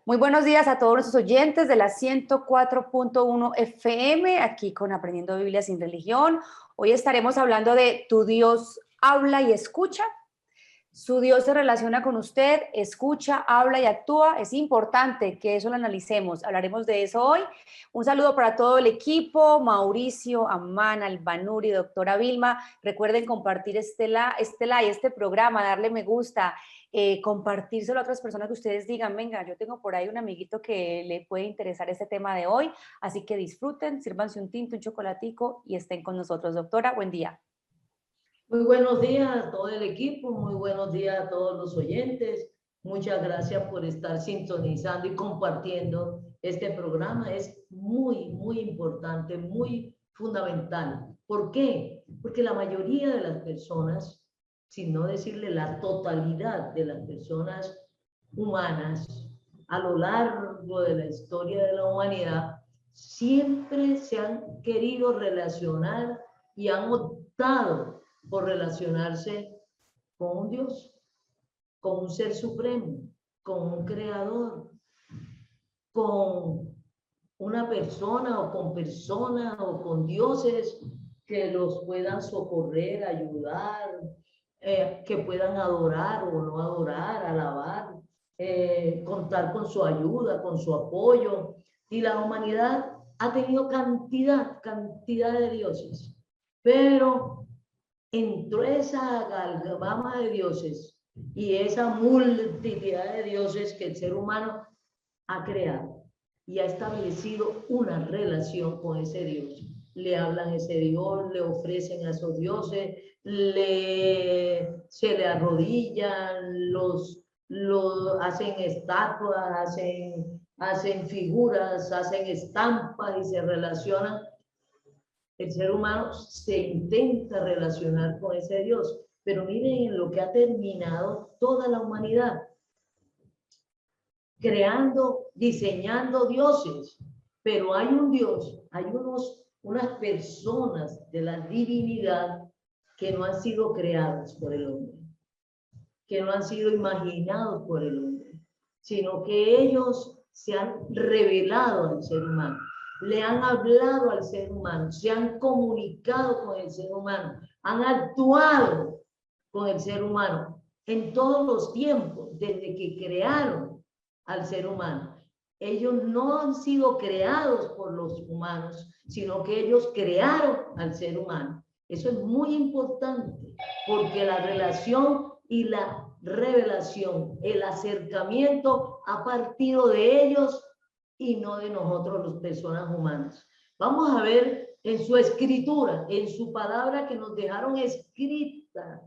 Muy buenos días a todos nuestros oyentes de la 104.1 FM, aquí con Aprendiendo Biblia sin Religión. Hoy estaremos hablando de tu Dios habla y escucha. Su Dios se relaciona con usted, escucha, habla y actúa. Es importante que eso lo analicemos. Hablaremos de eso hoy. Un saludo para todo el equipo, Mauricio, Amán, Albanuri, doctora Vilma. Recuerden compartir este programa, darle me gusta, compartírselo a otras personas que ustedes digan, venga, yo tengo por ahí un amiguito que le puede interesar este tema de hoy. Así que disfruten, sírvanse un tinto, un chocolatico y estén con nosotros. Doctora, buen día. Muy buenos días a todo el equipo, muy buenos días a todos los oyentes. Muchas gracias por estar sintonizando y compartiendo este programa. Es muy importante, muy fundamental. ¿Por qué? Porque la mayoría de las personas, sin no decirle la totalidad de las personas humanas, a lo largo de la historia de la humanidad, siempre se han querido relacionar y han optado por relacionarse con un Dios, con un ser supremo, con un creador, con una persona o con dioses que los puedan socorrer, ayudar, que puedan adorar o no adorar, alabar, contar con su ayuda, con su apoyo. Y la humanidad ha tenido cantidad de dioses, pero entre esa gama de dioses y esa multiplicidad de dioses que el ser humano ha creado y ha establecido una relación con ese Dios. Le hablan a ese Dios, le ofrecen a esos dioses, se le arrodillan, los hacen estatuas, hacen figuras, hacen estampas y se relacionan. El ser humano se intenta relacionar con ese Dios, pero miren en lo que ha terminado toda la humanidad, creando, diseñando dioses, pero hay un Dios, hay unas personas de la divinidad que no han sido creadas por el hombre, que no han sido imaginados por el hombre, sino que ellos se han revelado al ser humano, le han hablado al ser humano, se han comunicado con el ser humano, han actuado con el ser humano en todos los tiempos, desde que crearon al ser humano. Ellos no han sido creados por los humanos, sino que ellos crearon al ser humano. Eso es muy importante, porque la relación y la revelación, el acercamiento ha partido de ellos y no de nosotros, las personas humanas. Vamos a ver en su escritura, en su palabra que nos dejaron escrita,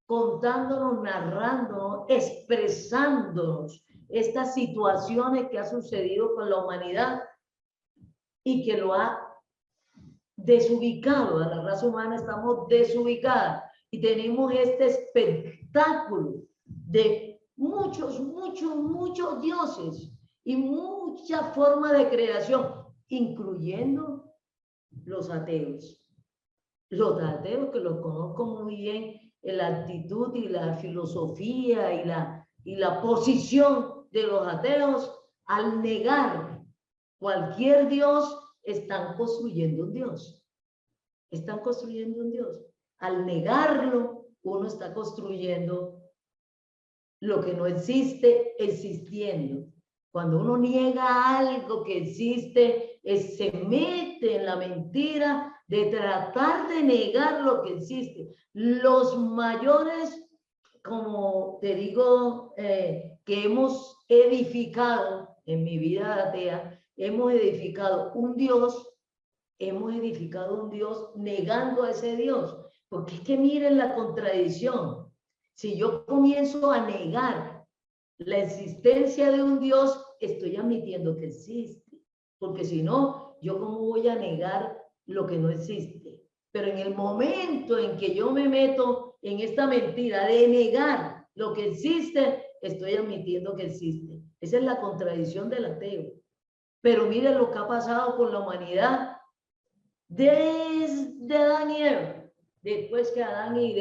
contándonos, narrándonos, expresándonos estas situaciones que ha sucedido con la humanidad y que lo ha desubicado. A la raza humana estamos desubicadas y tenemos este espectáculo de muchos dioses y mucha forma de creación, incluyendo los ateos. Los ateos, que los conozco muy bien, la actitud y la filosofía y la posición de los ateos, al negar cualquier Dios, están construyendo un Dios. Están construyendo un Dios. Al negarlo, uno está construyendo lo que no existe existiendo. Cuando uno niega algo que existe, se mete en la mentira de tratar de negar lo que existe. Los mayores, como te digo, que hemos edificado en mi vida atea, hemos edificado un Dios negando a ese Dios. Porque es que miren la contradicción. Si yo comienzo a negar la existencia de un Dios, estoy admitiendo que existe. Porque si no, ¿yo cómo voy a negar lo que no existe? Pero en el momento en que yo me meto en esta mentira de negar lo que existe, estoy admitiendo que existe. Esa es la contradicción del ateo. Pero miren lo que ha pasado con la humanidad desde Adán y Eva. Después que Adán y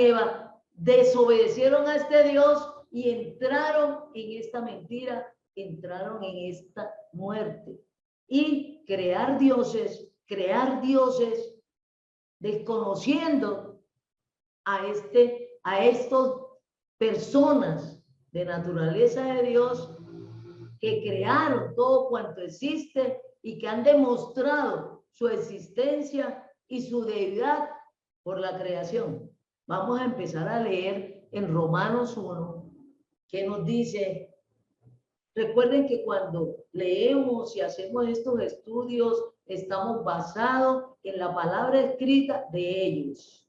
Eva desobedecieron a este Dios, y entraron en esta mentira, entraron en esta muerte. Y crear dioses, desconociendo a estos personas de naturaleza de Dios que crearon todo cuanto existe y que han demostrado su existencia y su deidad por la creación. Vamos a empezar a leer en Romanos 1, que nos dice, recuerden que cuando leemos y hacemos estos estudios, estamos basados en la palabra escrita de ellos,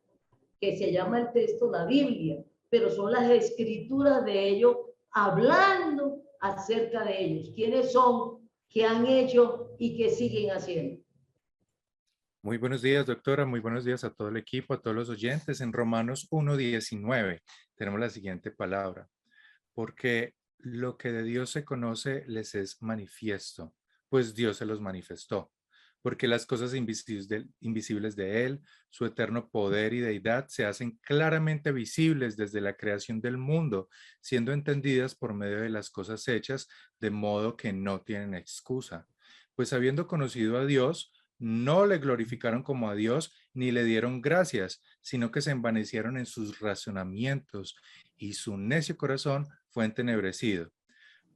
que se llama el texto la Biblia, pero son las escrituras de ellos hablando acerca de ellos, quiénes son, qué han hecho y qué siguen haciendo. Muy buenos días, doctora. Muy buenos días a todo el equipo, a todos los oyentes. En Romanos 1:19 tenemos la siguiente palabra. Porque lo que de Dios se conoce les es manifiesto, pues Dios se los manifestó. Porque las cosas invisibles de Él, su eterno poder y deidad, se hacen claramente visibles desde la creación del mundo, siendo entendidas por medio de las cosas hechas, de modo que no tienen excusa. Pues habiendo conocido a Dios, no le glorificaron como a Dios, ni le dieron gracias, sino que se envanecieron en sus razonamientos, y su necio corazón fue entenebrecido.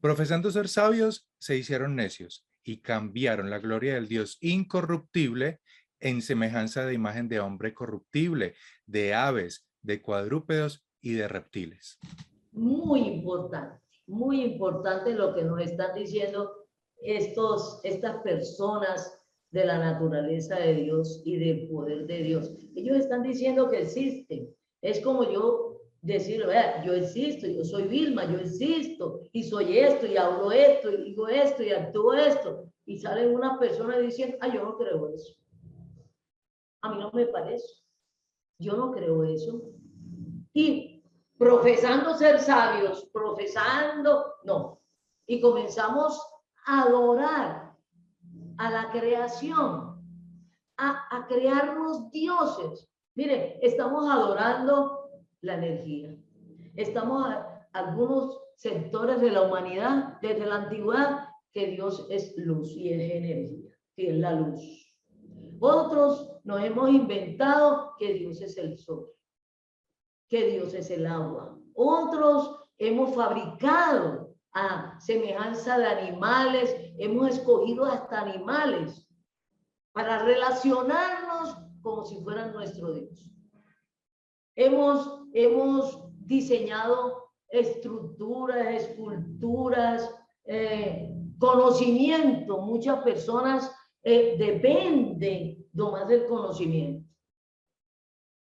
Profesando ser sabios, se hicieron necios, y cambiaron la gloria del Dios incorruptible en semejanza de imagen de hombre corruptible, de aves, de cuadrúpedos y de reptiles. Muy importante lo que nos están diciendo estas personas de la naturaleza de Dios y del poder de Dios. Ellos están diciendo que existen. Es como yo decir, vea, yo existo, yo soy Vilma, yo existo, y soy esto, y hablo esto, y digo esto, y actúo esto. Y salen unas personas diciendo, yo no creo eso. A mí no me parece. Yo no creo eso. Y profesando ser sabios, no. Y comenzamos a adorar a la creación, a crearnos dioses. Miren, estamos adorando la energía. Algunos sectores de la humanidad, desde la antigüedad, que Dios es luz y es energía, que es la luz. Otros nos hemos inventado que Dios es el sol, que Dios es el agua. Otros hemos fabricado a semejanza de animales, hemos escogido hasta animales para relacionarnos como si fueran nuestro Dios. Hemos diseñado estructuras, esculturas, conocimiento. Muchas personas dependen nomás del conocimiento.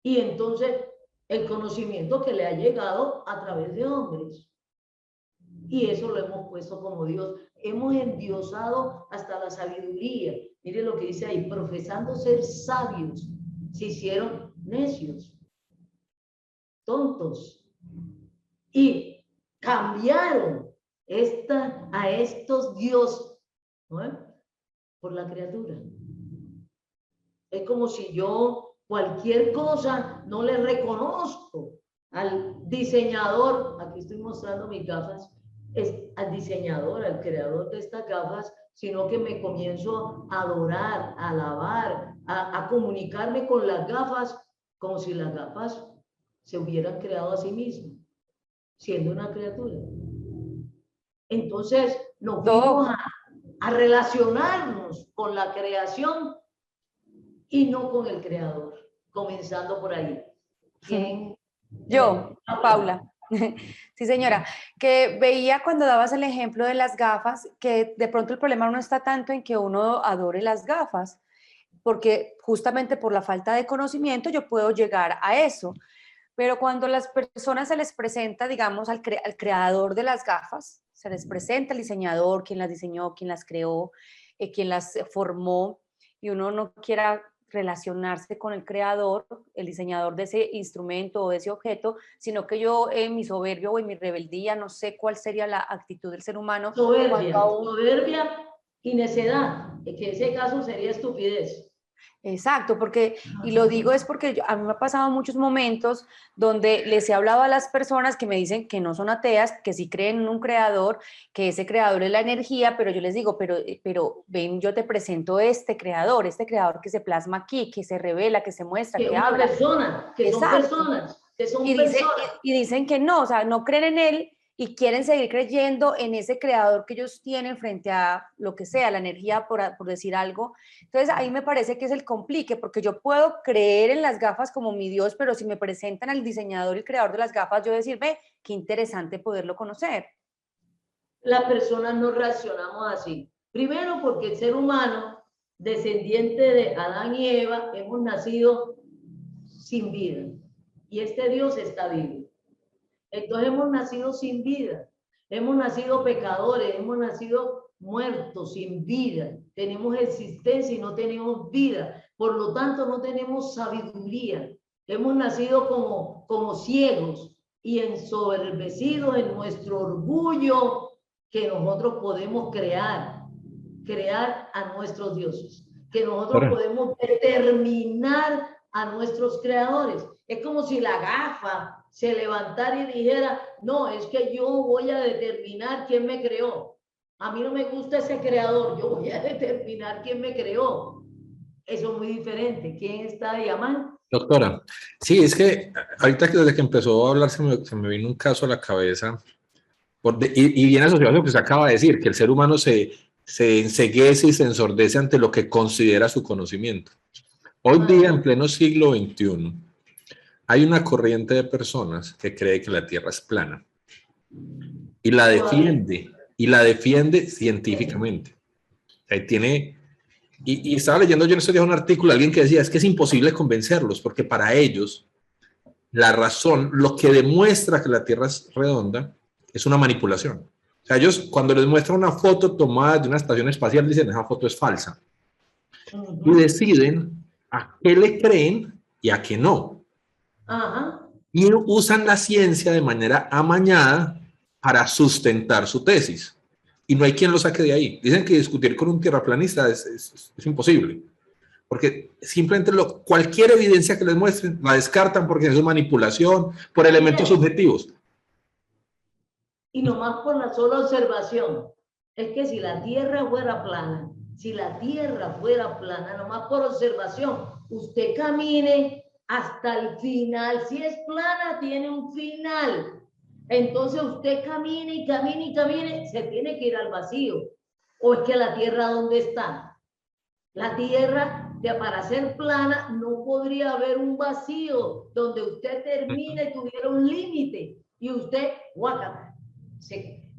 Y entonces el conocimiento que le ha llegado a través de hombres. Y eso lo hemos puesto como Dios. Hemos endiosado hasta la sabiduría. Mire lo que dice ahí, profesando ser sabios, se hicieron necios, tontos. Y cambiaron a estos dioses, ¿no? Por la criatura. Es como si yo cualquier cosa no le reconozco al diseñador. Aquí estoy mostrando mis gafas. Es al diseñador, al creador de estas gafas, sino que me comienzo a adorar, a alabar, a comunicarme con las gafas como si las gafas se hubieran creado a sí mismas, siendo una criatura. Entonces nos fuimos a relacionarnos con la creación y no con el creador, comenzando por ahí. Yo, Paula. Sí, señora, que veía cuando dabas el ejemplo de las gafas, que de pronto el problema no está tanto en que uno adore las gafas, porque justamente por la falta de conocimiento yo puedo llegar a eso, pero cuando las personas se les presenta, digamos, al creador de las gafas, se les presenta el diseñador, quien las diseñó, quien las creó, quien las formó, y uno no quiera relacionarse con el creador, el diseñador de ese instrumento o de ese objeto, sino que yo en mi soberbia o en mi rebeldía, no sé cuál sería la actitud del ser humano. Soberbia y necedad, que ese caso sería estupidez. Exacto, porque, y lo digo es porque a mí me ha pasado muchos momentos donde les he hablado a las personas que me dicen que no son ateas, que sí creen en un creador, que ese creador es la energía, pero yo les digo, pero ven, yo te presento este creador que se plasma aquí, que se revela, que se muestra, Que es que una habla. persona, que son Exacto. personas, que son Y, dice, personas. y dicen que no, o sea, no creen en él y quieren seguir creyendo en ese creador que ellos tienen frente a lo que sea, la energía, por decir algo. Entonces, ahí me parece que es el complique, porque yo puedo creer en las gafas como mi Dios, pero si me presentan al diseñador y creador de las gafas, yo decir, ve, qué interesante poderlo conocer. Las personas no reaccionamos así. Primero porque el ser humano, descendiente de Adán y Eva, hemos nacido sin vida. Y este Dios está vivo. Entonces hemos nacido sin vida. Hemos nacido pecadores, hemos nacido muertos, sin vida. Tenemos existencia y no tenemos vida. Por lo tanto, no tenemos sabiduría. Hemos nacido como ciegos y ensoberbecidos en nuestro orgullo que nosotros podemos crear a nuestros dioses, que nosotros podemos determinar a nuestros creadores. Es como si la gafa se levantara y dijera, no, es que yo voy a determinar quién me creó. A mí no me gusta ese creador, yo voy a determinar quién me creó. Eso es muy diferente. ¿Quién está ahí, Amán? Doctora, sí, es que ahorita que desde que empezó a hablar se me vino un caso a la cabeza, y viene asociado a lo que se acaba de decir, que el ser humano se enceguece y se ensordece ante lo que considera su conocimiento. Hoy día, en pleno siglo XXI, hay una corriente de personas que cree que la Tierra es plana y la defiende científicamente. Ahí tiene, y estaba leyendo yo en estos días un artículo de alguien que decía, es que es imposible convencerlos, porque para ellos la razón, lo que demuestra que la Tierra es redonda, es una manipulación. O sea, ellos cuando les muestran una foto tomada de una estación espacial, dicen, esa foto es falsa. Y deciden a qué le creen y a qué no. Y usan la ciencia de manera amañada para sustentar su tesis. Y no hay quien lo saque de ahí. Dicen que discutir con un tierraplanista es imposible. Porque simplemente cualquier evidencia que les muestren la descartan porque es manipulación, por elementos subjetivos. Y nomás por la sola observación. Es que si la Tierra fuera plana, nomás por observación, usted camine hasta el final. Si es plana, tiene un final. Entonces usted camine y camine y camine, se tiene que ir al vacío. ¿O es que la Tierra dónde está? La Tierra, para ser plana, no podría haber un vacío donde usted termine y tuviera un límite. Y usted, guácata.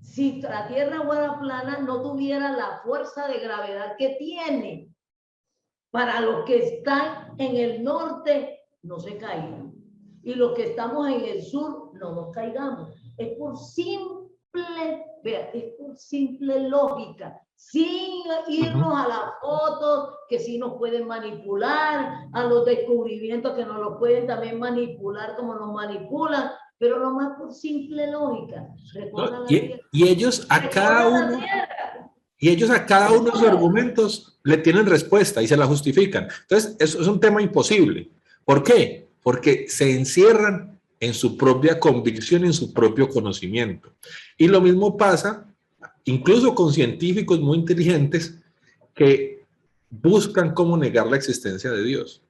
Si la Tierra fuera plana, no tuviera la fuerza de gravedad que tiene. Para los que están en el norte, no se caigan. Y los que estamos en el sur, no nos caigamos. Es por simple lógica, sin irnos a las fotos que sí nos pueden manipular, a los descubrimientos que nos los pueden también manipular como nos manipulan, pero nomás por simple lógica. Y ellos a cada uno de sus argumentos le tienen respuesta y se la justifican. Entonces, eso es un tema imposible. ¿Por qué? Porque se encierran en su propia convicción, en su propio conocimiento. Y lo mismo pasa incluso con científicos muy inteligentes que buscan cómo negar la existencia de Dios.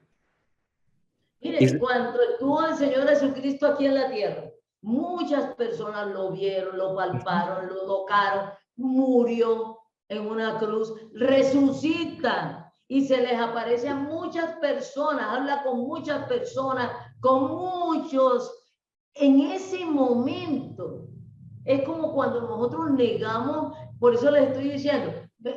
Mire, cuando estuvo el Señor Jesucristo aquí en la tierra, muchas personas lo vieron, lo palparon, lo tocaron, murió en una cruz, resucita y se les aparece a muchas personas, habla con muchas personas, con muchos. En ese momento, es como cuando nosotros negamos, por eso les estoy diciendo,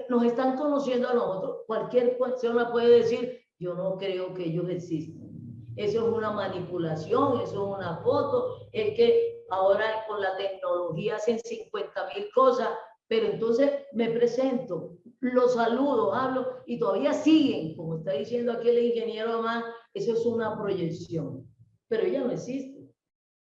nos están conociendo a nosotros. Cualquier persona puede decir, yo no creo que ellos existan. Eso es una manipulación, eso es una foto, es que ahora con la tecnología hacen 50,000 cosas, pero entonces me presento, los saludo, hablo y todavía siguen, como está diciendo aquí el ingeniero Amán, eso es una proyección, pero ella no existe.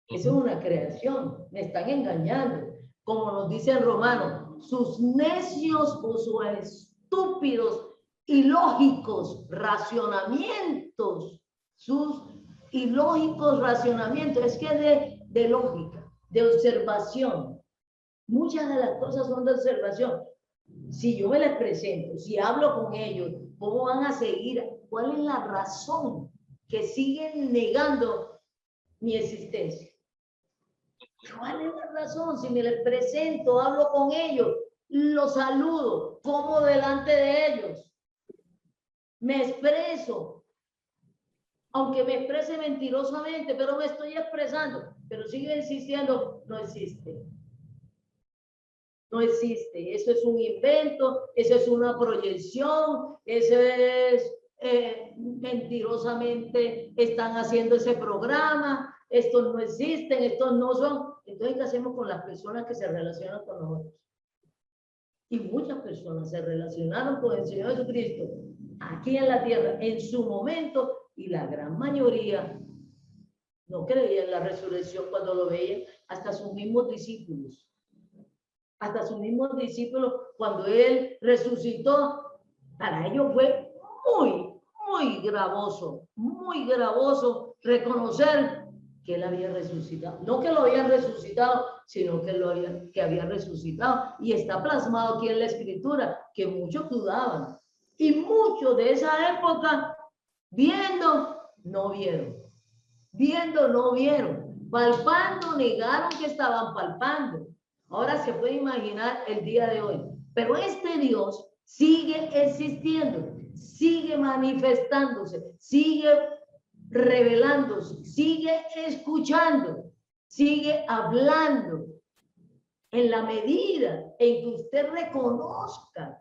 Eso es una creación, me están engañando. Como nos dice el romano, sus necios o sus estúpidos ilógicos racionamientos, es que de lógica, de observación. Muchas de las cosas son de observación. Si yo me les presento, si hablo con ellos, ¿cómo van a seguir? ¿Cuál es la razón que siguen negando mi existencia? ¿Cuál es la razón? Si me les presento, hablo con ellos, los saludo, como delante de ellos, me expreso, aunque me exprese mentirosamente, pero me estoy expresando, pero sigue insistiendo, no existe. No existe, eso es un invento, eso es una proyección, eso es mentirosamente están haciendo ese programa, estos no existen, estos no son. Entonces, ¿qué hacemos con las personas que se relacionan con nosotros? Y muchas personas se relacionaron con el Señor Jesucristo aquí en la tierra en su momento, y la gran mayoría no creía en la resurrección cuando lo veían, hasta sus mismos discípulos. Hasta sus mismos discípulos, cuando Él resucitó, para ellos fue muy gravoso reconocer que Él había resucitado. No que lo habían resucitado, sino que había resucitado. Y está plasmado aquí en la Escritura, que muchos dudaban. Y muchos de esa época, viendo, no vieron. Viendo, no vieron. Palpando, negaron que estaban palpando. Ahora se puede imaginar el día de hoy. Pero este Dios sigue existiendo, sigue manifestándose, sigue revelándose, sigue escuchando, sigue hablando. En la medida en que usted reconozca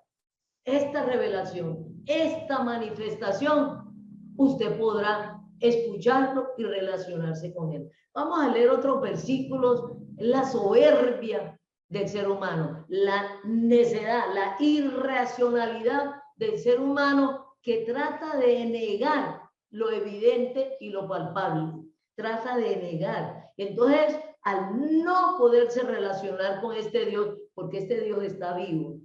esta revelación, esta manifestación, usted podrá escucharlo y relacionarse con él. Vamos a leer otros versículos. La soberbia del ser humano, la necedad, la irracionalidad del ser humano, que trata de negar lo evidente y lo palpable. Trata de negar. Entonces, al no poderse relacionar con este Dios, porque este Dios está vivo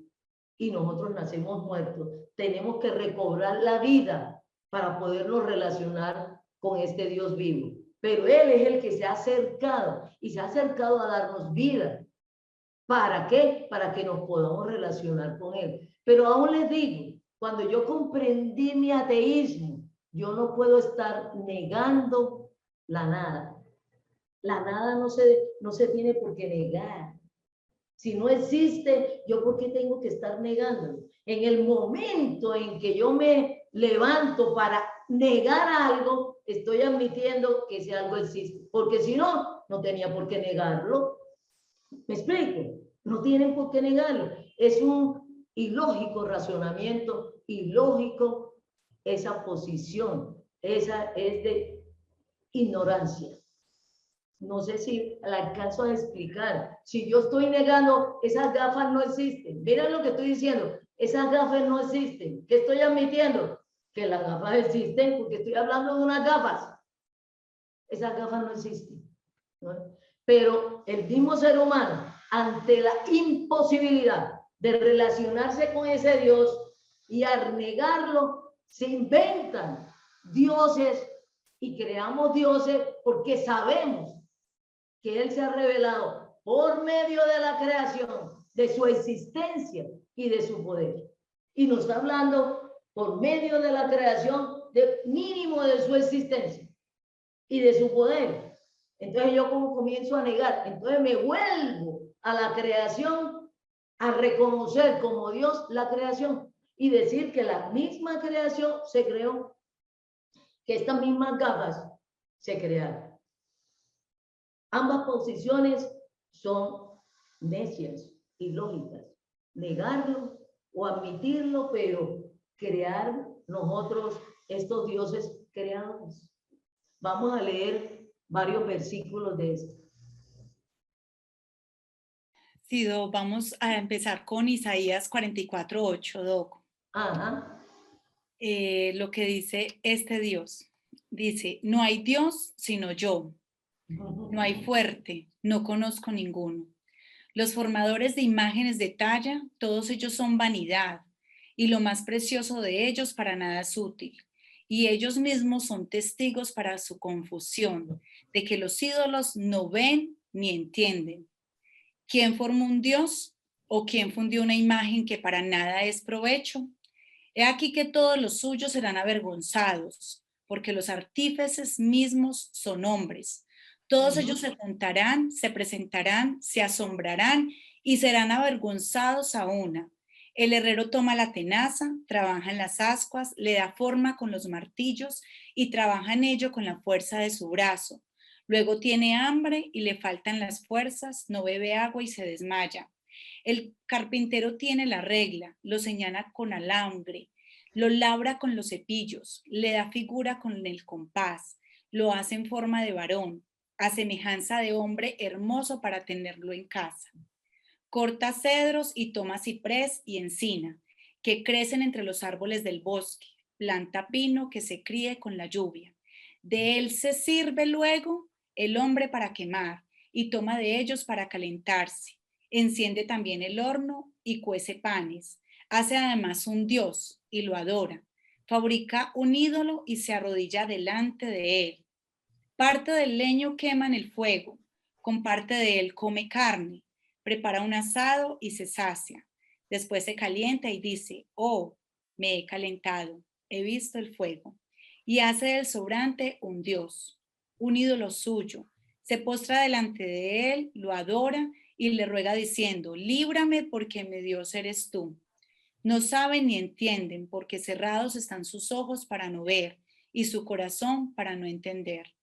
y nosotros nacemos muertos, tenemos que recobrar la vida para podernos relacionar con este Dios vivo. Pero Él es el que se ha acercado, y se ha acercado a darnos vida. ¿Para qué? Para que nos podamos relacionar con Él. Pero aún les digo, cuando yo comprendí mi ateísmo, yo no puedo estar negando la nada. La nada no se tiene por qué negar. Si no existe, ¿yo por qué tengo que estar negándolo? En el momento en que yo me levanto para negar algo, estoy admitiendo que ese algo existe. Porque si no, no tenía por qué negarlo. ¿Me explico? No tienen por qué negarlo. Es un ilógico razonamiento, ilógico esa posición. Esa es de ignorancia. No sé si la alcanzo a explicar. Si yo estoy negando, esas gafas no existen. Miren lo que estoy diciendo. Esas gafas no existen. ¿Qué estoy admitiendo? Que las gafas existen, porque estoy hablando de unas gafas. Esas gafas no existen, ¿no? Pero el mismo ser humano, ante la imposibilidad de relacionarse con ese Dios, y al negarlo, se inventan dioses y creamos dioses, porque sabemos que Él se ha revelado por medio de la creación, de su existencia y de su poder. Y nos está hablando por medio de la creación, de mínimo de su existencia y de su poder. Entonces yo como comienzo a negar, entonces me vuelvo a la creación, a reconocer como Dios la creación y decir que la misma creación se creó, que estas mismas gafas se crearon. Ambas posiciones son necias y lógicas. Negarlo o admitirlo, pero crear nosotros estos dioses creados. Vamos a leer varios versículos de esto. Sí, Doc, vamos a empezar con Isaías 44:8, Doc. Ajá. Lo que dice este Dios. Dice, no hay Dios sino yo. No hay fuerte, no conozco ninguno. Los formadores de imágenes de talla, todos ellos son vanidad. y lo más precioso de ellos para nada es útil. Y ellos mismos son testigos para su confusión, de que los ídolos no ven ni entienden. ¿Quién formó un dios? ¿O quién fundió una imagen que para nada es provecho? He aquí que todos los suyos serán avergonzados, porque los artífices mismos son hombres. Todos ellos se juntarán, se presentarán, se asombrarán y serán avergonzados a una. El herrero toma la tenaza, trabaja en las ascuas, le da forma con los martillos y trabaja en ello con la fuerza de su brazo. Luego tiene hambre y le faltan las fuerzas, no bebe agua y se desmaya. El carpintero tiene la regla, lo señala con alambre, lo labra con los cepillos, le da figura con el compás, lo hace en forma de varón, a semejanza de hombre hermoso para tenerlo en casa. Corta cedros y toma ciprés y encina, que crecen entre los árboles del bosque, planta pino que se críe con la lluvia. De él se sirve luego el hombre para quemar y toma de ellos para calentarse. Enciende también el horno y cuece panes. Hace además un dios y lo adora. Fabrica un ídolo y se arrodilla delante de él. Parte del leño quema en el fuego. Con parte de él come carne. Prepara un asado y se sacia. Después se calienta y dice, oh, me he calentado, he visto el fuego. Y hace del sobrante un dios, un ídolo suyo. Se postra delante de él, lo adora y le ruega diciendo, líbrame porque mi Dios eres tú. No saben ni entienden porque cerrados están sus ojos para no ver y su corazón para no entender.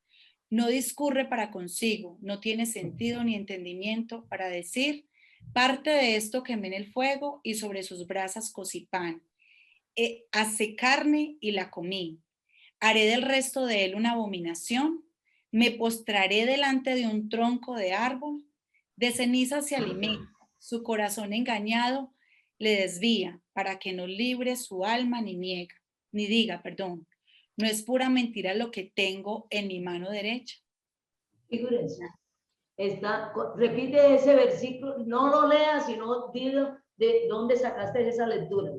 No discurre para consigo, no tiene sentido ni entendimiento para decir, parte de esto quemé en el fuego y sobre sus brasas cocí pan. Hace carne y la comí. Haré del resto de él una abominación. Me postraré delante de un tronco de árbol. De ceniza se alimenta, su corazón engañado le desvía para que no libre su alma ni diga, no es pura mentira lo que tengo en mi mano derecha. Figúrense, repite ese versículo, no lo leas, sino dilo de dónde sacaste esa lectura.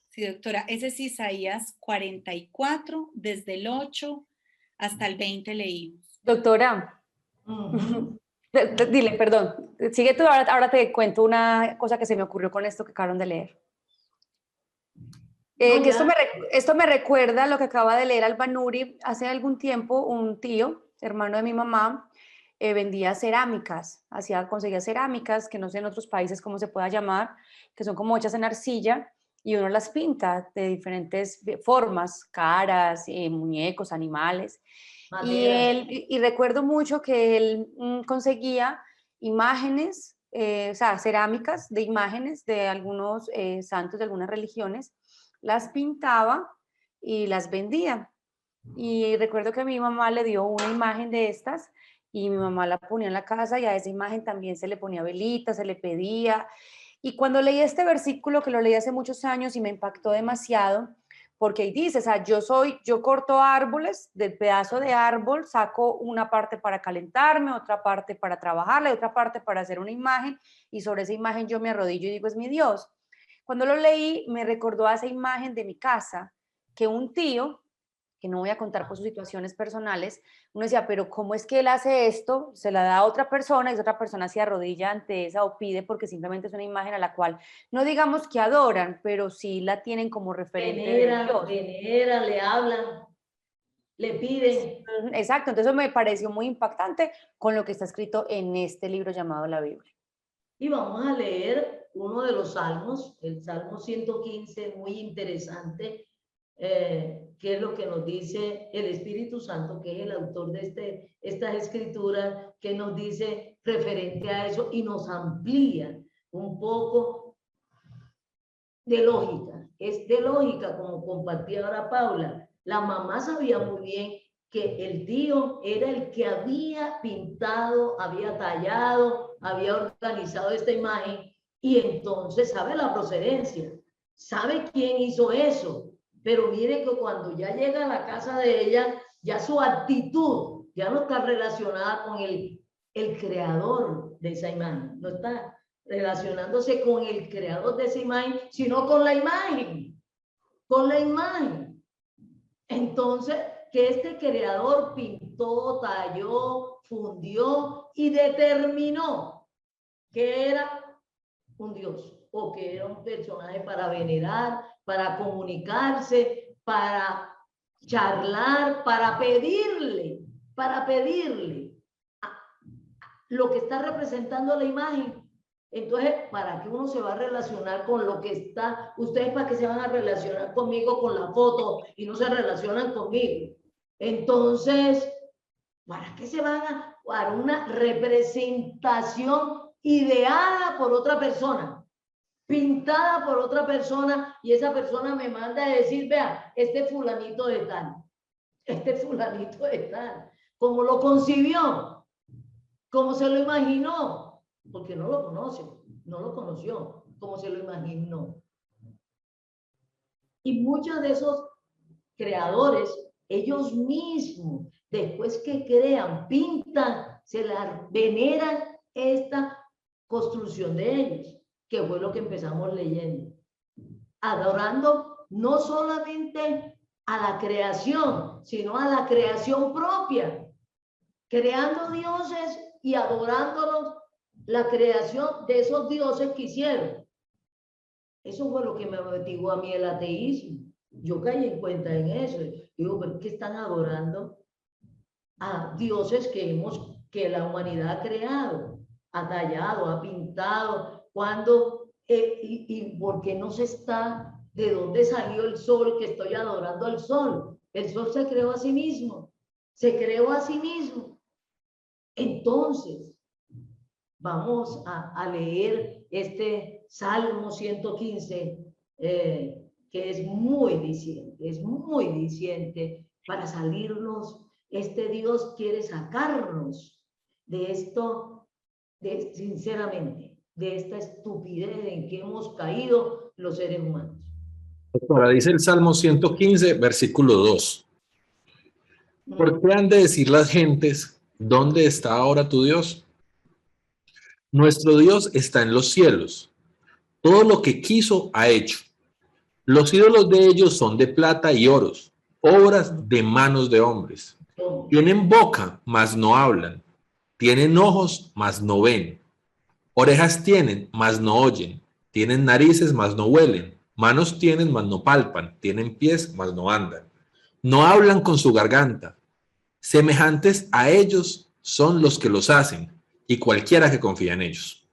Sí, doctora, ese es Isaías 44, desde el 8 hasta el 20 leímos. Doctora, dile, perdón, sigue tú, ahora te cuento una cosa que se me ocurrió con esto que acabaron de leer. Que esto me recuerda a lo que acaba de leer Albanuri. Hace algún tiempo un tío, hermano de mi mamá, vendía cerámicas, conseguía cerámicas, que no sé en otros países cómo se pueda llamar, que son como hechas en arcilla, y uno las pinta de diferentes formas, caras, muñecos, animales. Y recuerdo mucho que él conseguía imágenes, o sea, cerámicas de imágenes de algunos santos de algunas religiones, las pintaba y las vendía. Y recuerdo que a mi mamá le dio una imagen de estas y mi mamá la ponía en la casa y a esa imagen también se le ponía velita, se le pedía. Y cuando leí este versículo, que lo leí hace muchos años y me impactó demasiado, porque ahí dice, o sea, yo corto árboles, del pedazo de árbol saco una parte para calentarme, otra parte para trabajarle, otra parte para hacer una imagen, y sobre esa imagen yo me arrodillo y digo, es mi Dios. Cuando lo leí, me recordó a esa imagen de mi casa, que un tío, que no voy a contar por sus situaciones personales, uno decía, pero ¿cómo es que él hace esto? Se la da a otra persona y esa otra persona se arrodilla ante esa o pide porque simplemente es una imagen a la cual no digamos que adoran, pero sí la tienen como referente de Dios. Veneran, le hablan, le piden. Exacto, entonces me pareció muy impactante con lo que está escrito en este libro llamado la Biblia. Y vamos a leer uno de los salmos, el Salmo 115, muy interesante, que es lo que nos dice el Espíritu Santo, que es el autor de estas escrituras, que nos dice referente a eso y nos amplía un poco de lógica. Es de lógica, como compartía ahora Paula. La mamá sabía muy bien que el tío era el que había pintado, había tallado, había organizado esta imagen y entonces sabe la procedencia, sabe quién hizo eso. Pero mire que cuando ya llega a la casa de ella, ya su actitud ya no está relacionada con el creador de esa imagen, no está relacionándose con el creador de esa imagen, sino con la imagen. con la imagen. Entonces, que este creador pintó, talló, fundió y determinó que era un Dios o que era un personaje para venerar, para comunicarse, para charlar, para pedirle lo que está representando la imagen. Entonces, ¿para qué uno se va a relacionar con lo que está? Ustedes, ¿para qué se van a relacionar conmigo con la foto y no se relacionan conmigo? Entonces, ¿para qué se van a una representación ideada por otra persona, pintada por otra persona, y esa persona me manda a decir, vea, este fulanito de tal, cómo lo concibió, cómo se lo imaginó, porque no lo conoce, no lo conoció, cómo se lo imaginó. Y muchos de esos creadores, ellos mismos, después que crean, pintan, se la veneran esta construcción de ellos, que fue lo que empezamos leyendo, adorando no solamente a la creación, sino a la creación propia, creando dioses y adorándolos, la creación de esos dioses que hicieron. Eso fue lo que me motivó a mí el ateísmo. Yo caí en cuenta en eso. Digo, ¿pero qué están adorando? A dioses que la humanidad ha creado, ha tallado, ha pintado. ¿Cuándo? ¿Y por qué no se está? ¿De dónde salió el sol? Que estoy adorando al sol. El sol se creó a sí mismo. Se creó a sí mismo. Entonces, vamos a leer este Salmo 115, que es muy diciente para salirnos. Este Dios quiere sacarnos de esto, sinceramente, de esta estupidez en que hemos caído los seres humanos. Ahora dice el Salmo 115, versículo 2. ¿Por qué han de decir las gentes, ¿dónde está ahora tu Dios? Nuestro Dios está en los cielos. Todo lo que quiso ha hecho. Los ídolos de ellos son de plata y oros, obras de manos de hombres. Tienen boca, mas no hablan. Tienen ojos, mas no ven. Orejas tienen, mas no oyen. Tienen narices, mas no huelen. Manos tienen, mas no palpan. Tienen pies, mas no andan. No hablan con su garganta. Semejantes a ellos son los que los hacen, y cualquiera que confía en ellos.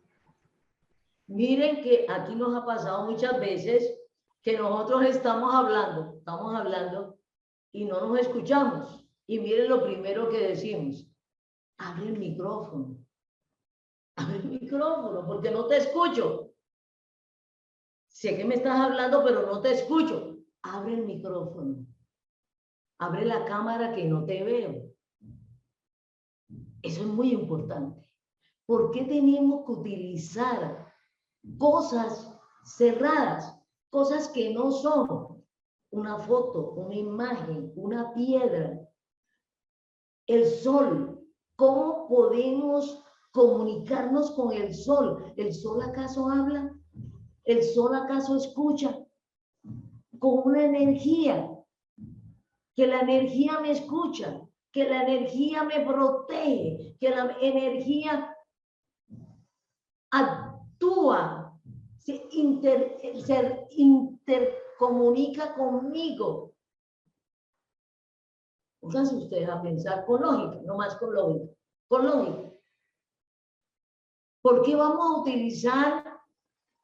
Miren que aquí nos ha pasado muchas veces que nosotros estamos hablando y no nos escuchamos. Y miren lo primero que decimos: abre el micrófono, porque no te escucho. Sé que me estás hablando, pero no te escucho. Abre el micrófono, abre la cámara que no te veo. Eso es muy importante. ¿Por qué tenemos que utilizar cosas cerradas, cosas que no son una foto, una imagen, una piedra, el sol? ¿Cómo podemos comunicarnos con el sol? ¿El sol acaso habla? ¿El sol acaso escucha? Con una energía, que la energía me escucha, que la energía me protege, que la energía actúa, se intercomunica conmigo. Pónganse ustedes a pensar con lógica, no más con lógica, con lógica. ¿Por qué vamos a utilizar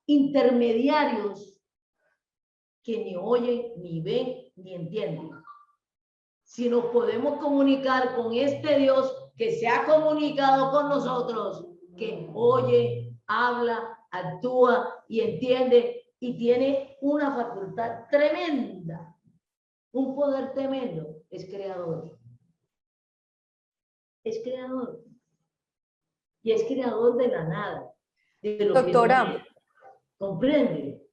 intermediarios que ni oyen, ni ven, ni entienden? Si nos podemos comunicar con este Dios que se ha comunicado con nosotros, que oye, habla, actúa y entiende, y tiene una facultad tremenda, un poder tremendo, es creador. Es creador. Y es creador de la nada. De lo Doctora. que no comprende.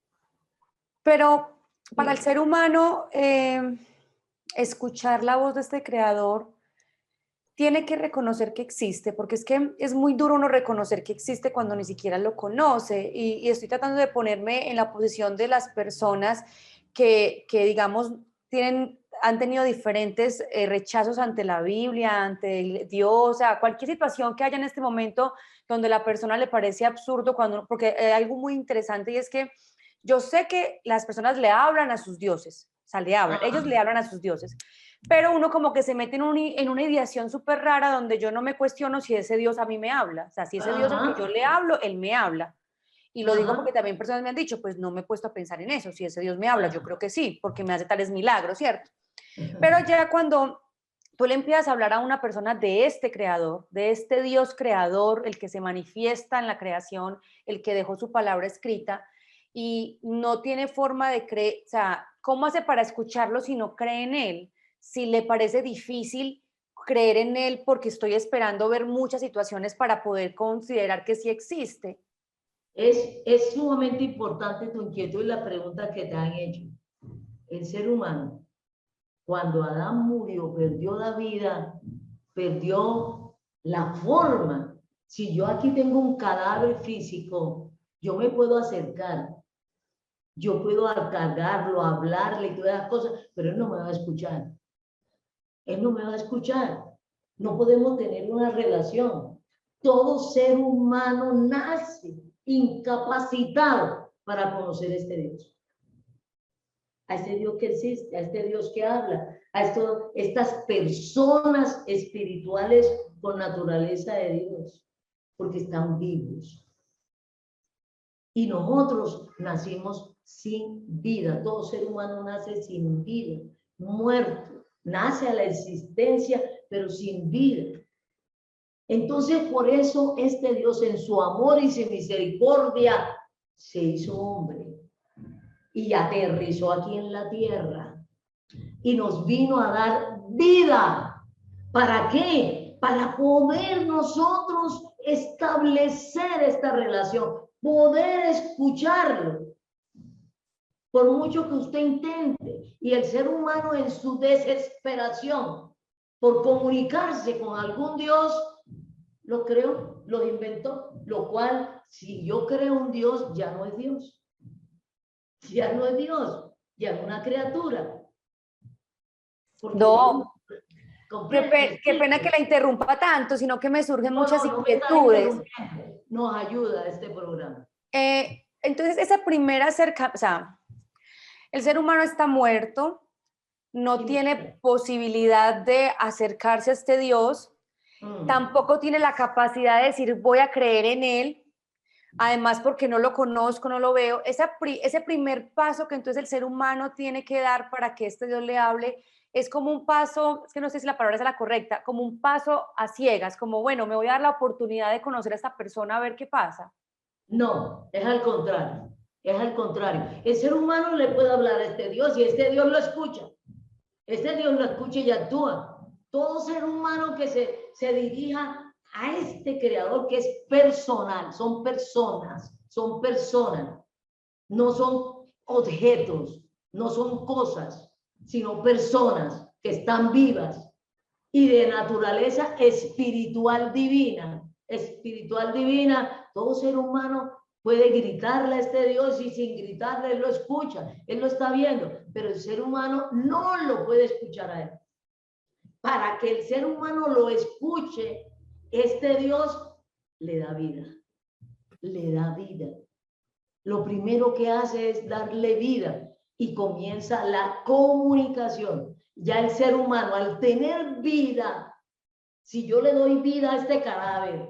Pero para el ser humano, escuchar la voz de este creador tiene que reconocer que existe, porque es que es muy duro no reconocer que existe cuando ni siquiera lo conoce. Y estoy tratando de ponerme en la posición de las personas que digamos, han tenido diferentes rechazos ante la Biblia, ante Dios, o sea, cualquier situación que haya en este momento donde la persona le parece absurdo, porque hay algo muy interesante y es que yo sé que las personas le hablan a sus dioses, o sea, ellos le hablan a sus dioses, pero uno como que se mete en una ideación súper rara donde yo no me cuestiono si ese Dios a mí me habla, o sea, si ese Dios al que yo le hablo, él me habla. Y lo digo porque también personas me han dicho, pues no me he puesto a pensar en eso, si ese Dios me habla, yo creo que sí, porque me hace tales milagros, ¿cierto? Pero ya cuando tú le empiezas a hablar a una persona de este creador, de este Dios creador, el que se manifiesta en la creación, el que dejó su palabra escrita y no tiene forma de creer, o sea, ¿cómo hace para escucharlo si no cree en él? Si le parece difícil creer en él porque estoy esperando ver muchas situaciones para poder considerar que sí existe. Es sumamente importante tu inquietud y la pregunta que te han hecho. El ser humano, cuando Adán murió, perdió la vida, perdió la forma. Si yo aquí tengo un cadáver físico, yo me puedo acercar, yo puedo cargarlo, hablarle y todas las cosas, pero él no me va a escuchar. Él no me va a escuchar. No podemos tener una relación. Todo ser humano nace incapacitado para conocer a este Dios. A este Dios que existe, a este Dios que habla, a estas personas espirituales con naturaleza de Dios, porque están vivos. Y nosotros nacimos sin vida. Todo ser humano nace sin vida, muerto. Nace a la existencia, pero sin vida. Entonces, por eso este Dios en su amor y su misericordia se hizo hombre y aterrizó aquí en la tierra y nos vino a dar vida. ¿Para qué? Para poder nosotros establecer esta relación, poder escucharlo. Por mucho que usted intente, y el ser humano en su desesperación por comunicarse con algún Dios, lo creó, lo inventó, lo cual, si yo creo un Dios, ya no es Dios. Ya no es Dios, ya es una criatura. Porque no, Dios, qué pena que la interrumpa tanto, sino que me surgen muchas no inquietudes. Nos ayuda este programa. Entonces, esa primera o sea, el ser humano está muerto, no tiene posibilidad de acercarse a este Dios, tampoco tiene la capacidad de decir voy a creer en él, además porque no lo conozco, no lo veo. Ese primer paso que entonces el ser humano tiene que dar para que este Dios le hable es como un paso, es que no sé si la palabra es la correcta, como un paso a ciegas, como bueno, me voy a dar la oportunidad de conocer a esta persona a ver qué pasa. No, es al contrario, es al contrario. El ser humano le puede hablar a este Dios y este Dios lo escucha. Este Dios lo escucha y actúa. Todo ser humano que se dirija a este creador que es personal, son personas, no son objetos, no son cosas, sino personas que están vivas y de naturaleza espiritual divina. Espiritual divina, todo ser humano puede gritarle a este Dios y sin gritarle él lo escucha, él lo está viendo, pero el ser humano no lo puede escuchar a él. Para que el ser humano lo escuche, este Dios le da vida, le da vida. Lo primero que hace es darle vida y comienza la comunicación. Ya el ser humano, al tener vida, si yo le doy vida a este cadáver,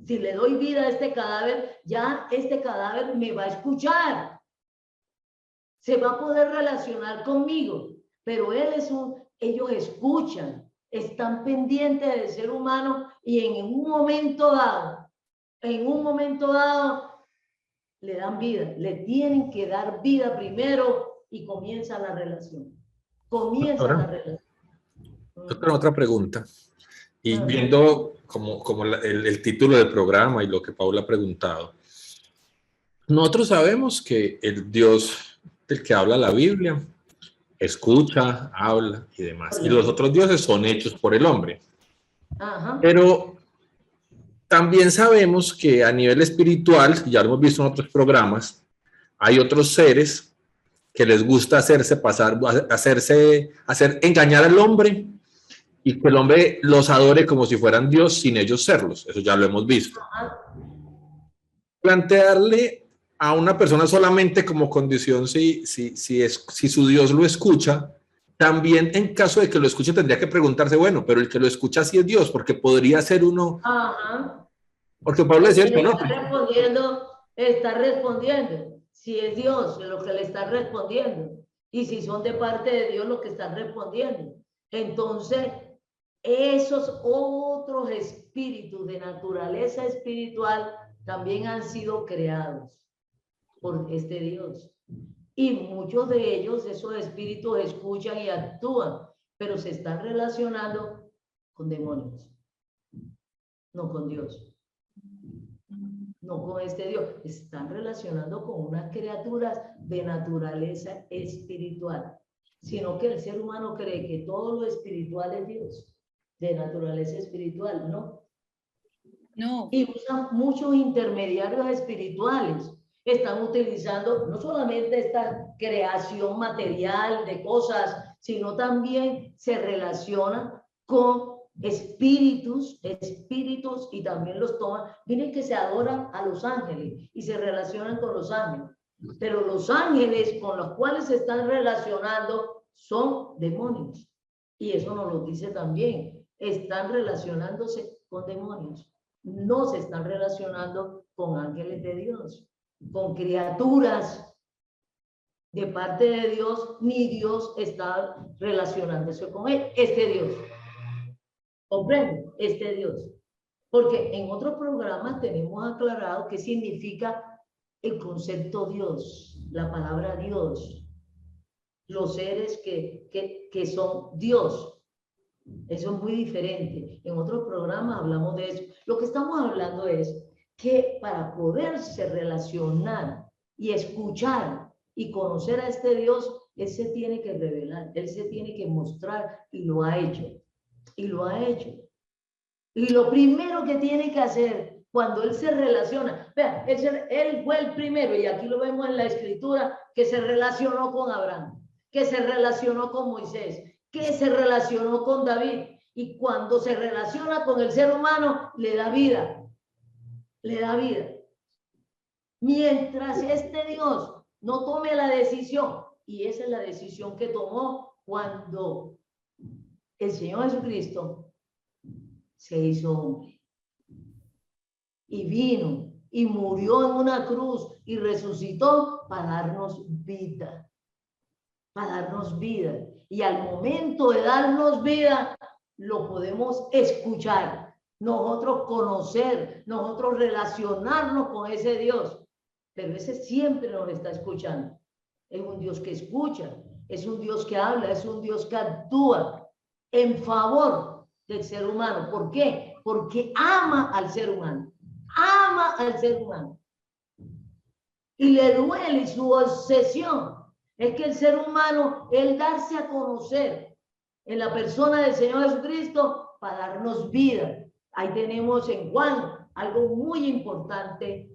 si le doy vida a este cadáver, ya este cadáver me va a escuchar. Se va a poder relacionar conmigo, pero ellos escuchan, están pendientes del ser humano y en un momento dado, le dan vida, le tienen que dar vida primero y comienza la relación. Otra pregunta. Y viendo como el título del programa y lo que Paula ha preguntado, nosotros sabemos que el Dios del que habla la Biblia escucha, habla y demás. Y los otros dioses son hechos por el hombre. Pero también sabemos que a nivel espiritual, ya lo hemos visto en otros programas, hay otros seres que les gusta hacerse pasar, engañar al hombre y que el hombre los adore como si fueran Dios sin ellos serlos. Eso ya lo hemos visto. Plantearle a una persona solamente como condición si su Dios lo escucha, también en caso de que lo escuche tendría que preguntarse, bueno, pero el que lo escucha sí es Dios, porque podría ser uno. Ajá. Porque Pablo decía, no, está respondiendo. Si es Dios lo que le está respondiendo y si son de parte de Dios los que están respondiendo. Entonces, esos otros espíritus de naturaleza espiritual también han sido creados por este Dios. Y muchos de ellos, esos espíritus, escuchan y actúan, pero se están relacionando con demonios, no con Dios. No con este Dios, están relacionando con unas criaturas de naturaleza espiritual, sino que el ser humano cree que todo lo espiritual es Dios, de naturaleza espiritual, ¿no? No. Y usan muchos intermediarios espirituales, están utilizando no solamente esta creación material de cosas, sino también se relacionan con espíritus y también los toman. Miren que se adoran a los ángeles y se relacionan con los ángeles, pero los ángeles con los cuales se están relacionando son demonios, y eso nos lo dice también, están relacionándose con demonios, no se están relacionando con ángeles de Dios, con criaturas de parte de Dios, ni Dios está relacionándose con él, este Dios. ¿Comprende? Este Dios. Porque en otros programas tenemos aclarado qué significa el concepto Dios, la palabra Dios, los seres que son Dios. Eso es muy diferente. En otros programas hablamos de eso. Lo que estamos hablando es que para poderse relacionar y escuchar y conocer a este Dios, Él se tiene que revelar, Él se tiene que mostrar, y lo ha hecho. Y lo ha hecho. Y lo primero que tiene que hacer cuando Él se relaciona, vean, él fue el primero, y aquí lo vemos en la escritura, que se relacionó con Abraham, que se relacionó con Moisés, que se relacionó con David, y cuando se relaciona con el ser humano, le da vida, le da vida. Mientras este Dios no tome la decisión, y esa es la decisión que tomó cuando el Señor Jesucristo se hizo hombre y vino y murió en una cruz y resucitó para darnos vida, para darnos vida. Y al momento de darnos vida, lo podemos escuchar, nosotros conocer, nosotros relacionarnos con ese Dios. Pero ese siempre nos está escuchando. Es un Dios que escucha, es un Dios que habla, es un Dios que actúa en favor del ser humano. ¿Por qué? Porque ama al ser humano. Ama al ser humano. Y le duele, y su obsesión es que el ser humano, el darse a conocer en la persona del Señor Jesucristo para darnos vida. Ahí tenemos en Juan algo muy importante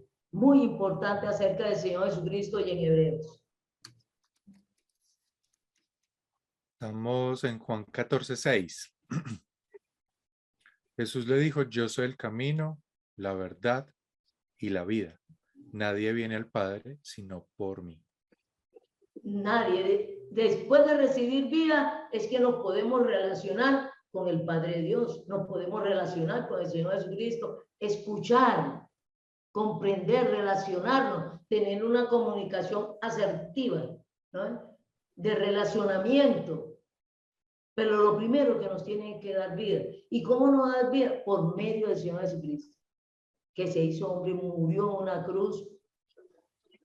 acerca del Señor Jesucristo, y en Hebreos. Estamos en Juan 14:6. Jesús le dijo, yo soy el camino, la verdad y la vida. Nadie viene al Padre sino por mí. Nadie. Después de recibir vida es que nos podemos relacionar con el Padre Dios, nos podemos relacionar con el Señor Jesucristo, escuchar, comprender, relacionarnos, tener una comunicación asertiva, ¿no? De relacionamiento. Pero lo primero que nos tiene que dar vida. ¿Y cómo nos da vida? Por medio del Señor Jesucristo, que se hizo hombre, murió en una cruz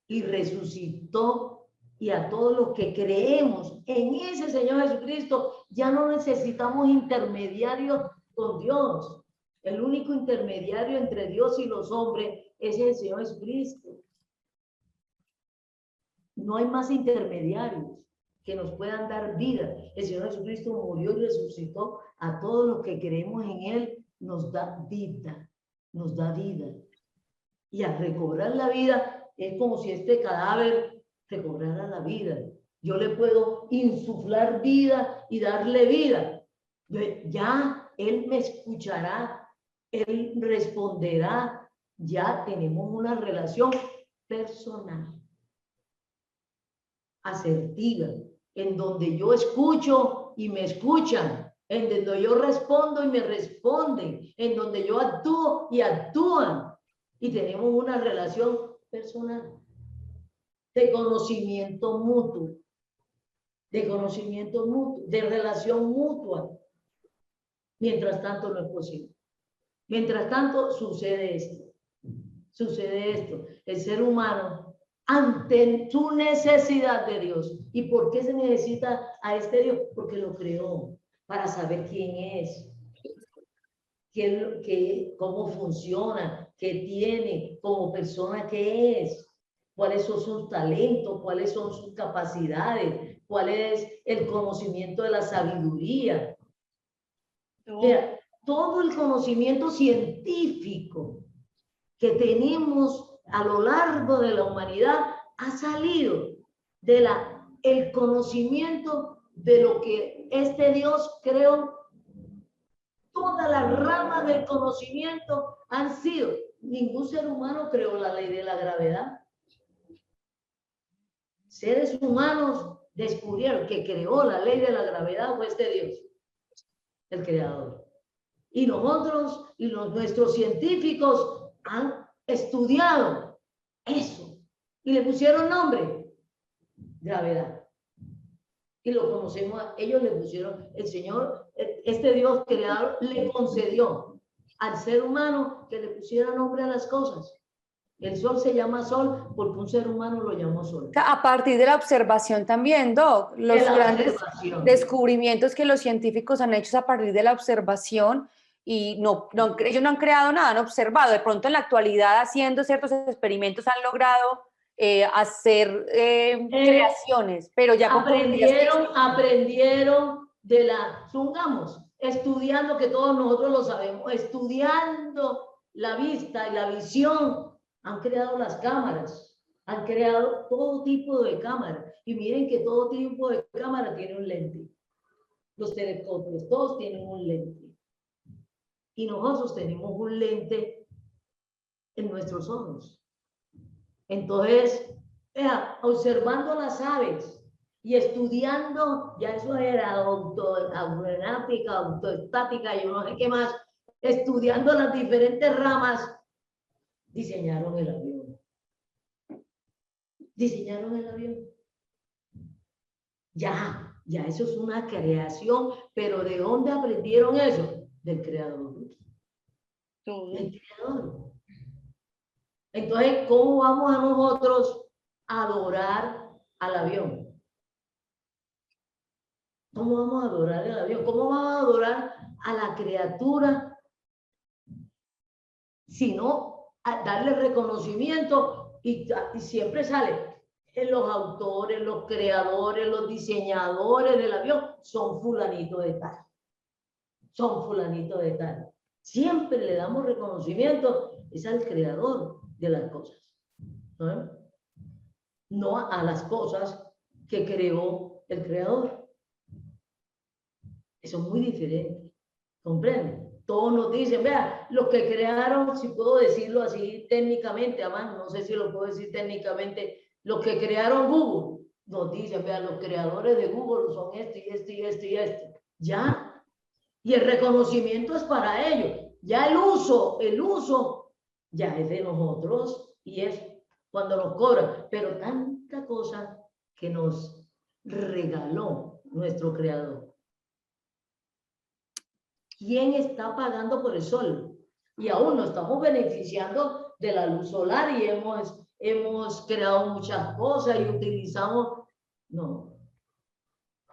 y resucitó. Y a todos los que creemos en ese Señor Jesucristo, ya no necesitamos intermediarios con Dios. El único intermediario entre Dios y los hombres es el Señor Jesucristo. No hay más intermediarios que nos puedan dar vida. El Señor Jesucristo murió y resucitó. A todos los que creemos en Él, nos da vida, nos da vida. Y al recobrar la vida, es como si este cadáver recobrara la vida. Yo le puedo insuflar vida y darle vida. Ya Él me escuchará, Él responderá. Ya tenemos una relación personal, asertiva, en donde yo escucho y me escuchan, en donde yo respondo y me responden, en donde yo actúo y actúan. Y tenemos una relación personal de conocimiento mutuo, de relación mutua. Mientras tanto no es posible. Mientras tanto sucede esto. El ser humano, ante su necesidad de Dios. ¿Y por qué se necesita a este Dios? Porque lo creó para saber quién es, cómo funciona, qué tiene como persona que es, cuáles son sus talentos, cuáles son sus capacidades, cuál es el conocimiento de la sabiduría. Mira, todo el conocimiento científico que tenemos a lo largo de la humanidad ha salido de el conocimiento de lo que este Dios creó. Todas las ramas del conocimiento han sido. Ningún ser humano creó la ley de la gravedad. Seres humanos descubrieron que creó la ley de la gravedad fue este Dios, el creador. Y nosotros y nuestros científicos han estudiado eso y le pusieron nombre, gravedad. Y lo conocemos, ellos le pusieron, el Señor, este Dios creador, le concedió al ser humano que le pusiera nombre a las cosas. El sol se llama sol porque un ser humano lo llamó sol. A partir de la observación también, Doc, los grandes descubrimientos que los científicos han hecho a partir de la observación y ellos no han creado nada, han observado. De pronto en la actualidad haciendo ciertos experimentos han logrado hacer creaciones, pero ya aprendieron de supongamos, estudiando, que todos nosotros lo sabemos, estudiando la vista y la visión, han creado las cámaras, han creado todo tipo de cámaras. Y miren que todo tipo de cámara tiene un lente. Los telescopios, todos tienen un lente. Y nosotros tenemos un lente en nuestros ojos. Entonces, observando las aves y estudiando, ya eso era autonáutica, autoestática, yo no sé qué más, estudiando las diferentes ramas, diseñaron el avión. Ya, eso es una creación, pero ¿de dónde aprendieron eso? Del creador. Del creador. Entonces, ¿cómo vamos a nosotros a adorar al avión? ¿Cómo vamos a adorar al avión? ¿Cómo vamos a adorar a la criatura? Sino a darle reconocimiento y siempre sale los autores, los creadores, los diseñadores del avión son fulanito de tal. Son fulanito de tal. Siempre le damos reconocimiento es al creador de las cosas, no a las cosas que creó el creador. Eso es muy diferente, ¿comprenden? Todos nos dicen, vea, los que crearon, si puedo decirlo así técnicamente, además, no sé si lo puedo decir técnicamente, los que crearon Google, nos dicen, vea, los creadores de Google son este. Ya, y el reconocimiento es para ellos. Ya el uso ya es de nosotros y es cuando nos cobran. Pero tanta cosa que nos regaló nuestro creador. ¿Quién está pagando por el sol? Y aún nos estamos beneficiando de la luz solar y hemos creado muchas cosas y utilizamos. No.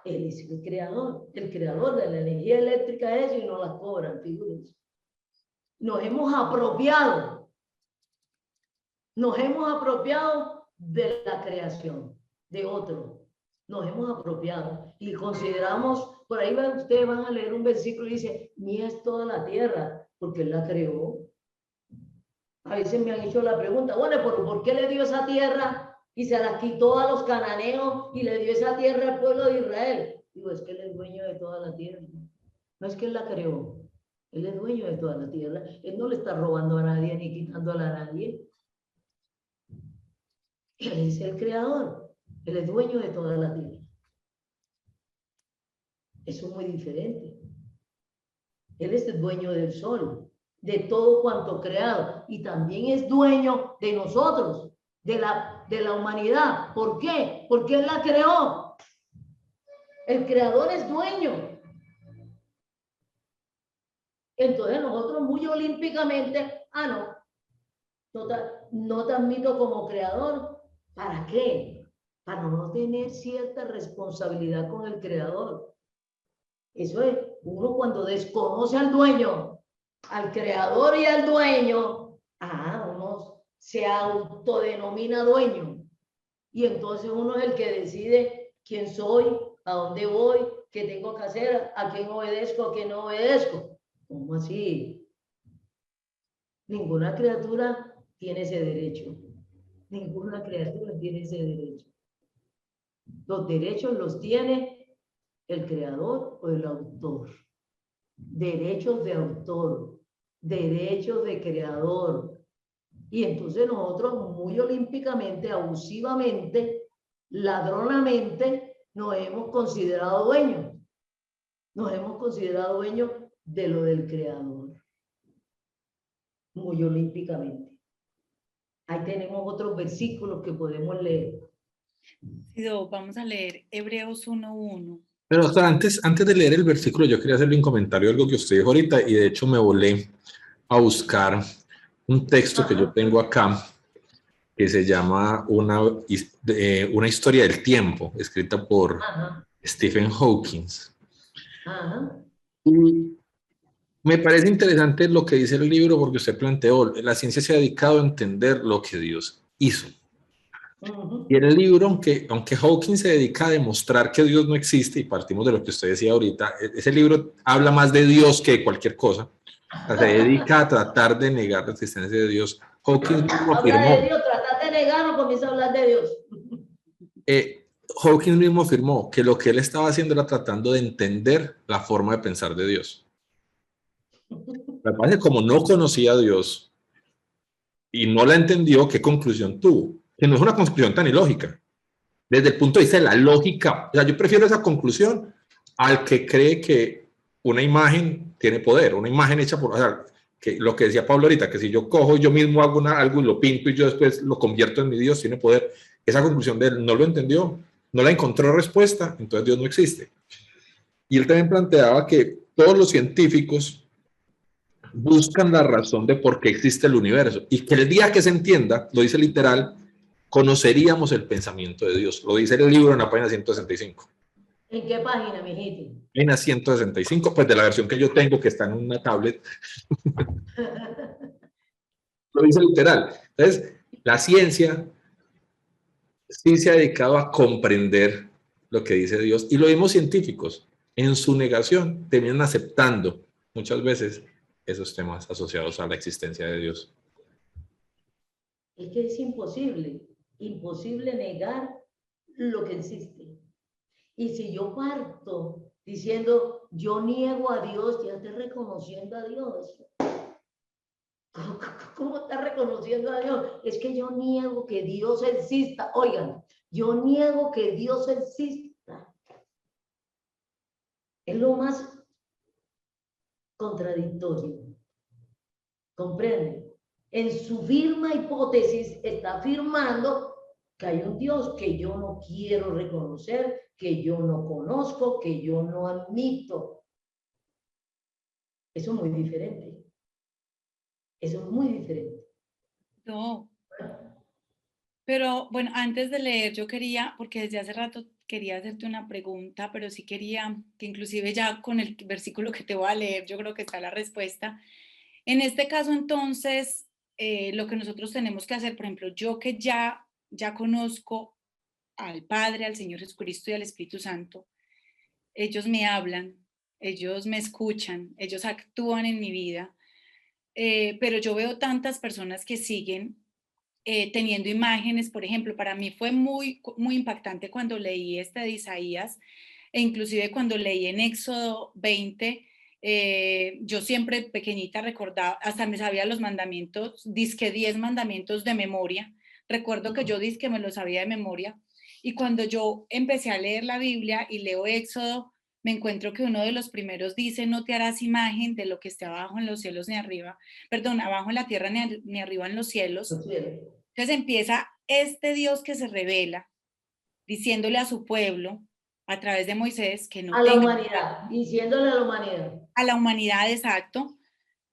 Él es el creador de la energía eléctrica es y no la cobran, figúrense. Nos hemos apropiado de la creación de otro. Nos hemos apropiado y consideramos, por ahí ustedes van a leer un versículo y dice, mía es toda la tierra, porque Él la creó. A veces me han hecho la pregunta, bueno, ¿por qué le dio esa tierra y se las quitó a los cananeos y le dio esa tierra al pueblo de Israel. Digo, es que Él es dueño de toda la tierra. No es que Él la creó, Él es dueño de toda la tierra. Él no le está robando a nadie ni quitándola a nadie. Él es el creador, Él es dueño de toda la tierra. Eso es muy diferente. Él es el dueño del sol, de todo cuanto creado, y también es dueño de nosotros, de la humanidad. ¿Por qué? Porque Él la creó. El creador es dueño. Entonces nosotros muy olímpicamente, no te admito como creador. ¿Para qué? Para no tener cierta responsabilidad con el creador. Eso es, uno cuando desconoce al dueño, al creador y al dueño, uno se autodenomina dueño. Y entonces uno es el que decide quién soy, a dónde voy, qué tengo que hacer, a quién obedezco, a quién no obedezco. ¿Cómo así? Ninguna criatura tiene ese derecho. Ninguna criatura tiene ese derecho. Los derechos los tiene el creador o el autor. Derechos de autor, derechos de creador. Y entonces nosotros muy olímpicamente, abusivamente, ladronamente, nos hemos considerado dueños. Nos hemos considerado dueños de lo del creador. Muy olímpicamente. Ahí tenemos otros versículos que podemos leer. Vamos a leer Hebreos 1:1. Pero o sea, antes de leer el versículo, yo quería hacerle un comentario, algo que usted dijo ahorita, y de hecho me volé a buscar un texto que yo tengo acá, que se llama una historia del tiempo, escrita por Stephen Hawking. Y me parece interesante lo que dice el libro, porque usted planteó, la ciencia se ha dedicado a entender lo que Dios hizo. Y en el libro, aunque Hawking se dedica a demostrar que Dios no existe, y partimos de lo que usted decía ahorita, ese libro habla más de Dios que de cualquier cosa. O sea, se dedica a tratar de negar la existencia de Dios. Hawking mismo afirmó, habla de Dios, tratar de negarlo, comienza a hablar de Dios. Hawking mismo afirmó que lo que él estaba haciendo era tratando de entender la forma de pensar de Dios. Me parece que como no conocía a Dios y no la entendió, ¿qué conclusión tuvo? Que no es una conclusión tan ilógica. Desde el punto de vista de la lógica, o sea, yo prefiero esa conclusión al que cree que una imagen tiene poder, una imagen hecha por, o sea, que lo que decía Pablo ahorita, que si yo cojo, yo mismo hago algo y lo pinto y yo después lo convierto en mi Dios, tiene poder. Esa conclusión de él no lo entendió, no la encontró respuesta, entonces Dios no existe. Y él también planteaba que todos los científicos buscan la razón de por qué existe el universo y que el día que se entienda, lo dice literal, conoceríamos el pensamiento de Dios. Lo dice el libro en la página 165. ¿En qué página, mijito? Página 165, pues de la versión que yo tengo, que está en una tablet. Lo dice literal. Entonces, la ciencia sí se ha dedicado a comprender lo que dice Dios, y lo vimos científicos. En su negación terminan aceptando muchas veces esos temas asociados a la existencia de Dios. Es que es imposible negar lo que existe. Y si yo parto diciendo, yo niego a Dios, ya estoy reconociendo a Dios. ¿Cómo está reconociendo a Dios? Es que yo niego que Dios exista. Oigan, yo niego que Dios exista. Es lo más contradictorio. ¿Comprende? En su firme hipótesis está afirmando que hay un Dios que yo no quiero reconocer, que yo no conozco, que yo no admito. Eso es muy diferente. Eso es muy diferente. No. Pero bueno, antes de leer, yo quería, porque desde hace rato quería hacerte una pregunta, pero sí quería que inclusive ya con el versículo que te voy a leer, yo creo que está la respuesta. En este caso, entonces, lo que nosotros tenemos que hacer, por ejemplo, yo que ya conozco al Padre, al Señor Jesucristo y al Espíritu Santo, ellos me hablan, ellos me escuchan, ellos actúan en mi vida, pero yo veo tantas personas que siguen teniendo imágenes. Por ejemplo, para mí fue muy impactante cuando leí este de Isaías, e inclusive cuando leí en Éxodo 20, yo siempre pequeñita recordaba, hasta me sabía los mandamientos, dizque 10 mandamientos de memoria. Recuerdo que yo dizque me los sabía de memoria. Y cuando yo empecé a leer la Biblia y leo Éxodo, me encuentro que uno de los primeros dice: no te harás imagen de lo que esté abajo en los cielos ni arriba, perdón, abajo en la tierra ni arriba en los cielos. Entonces empieza este Dios que se revela diciéndole a su pueblo a través de Moisés que no a la tenga, humanidad, diciéndole a la humanidad. a la humanidad, exacto.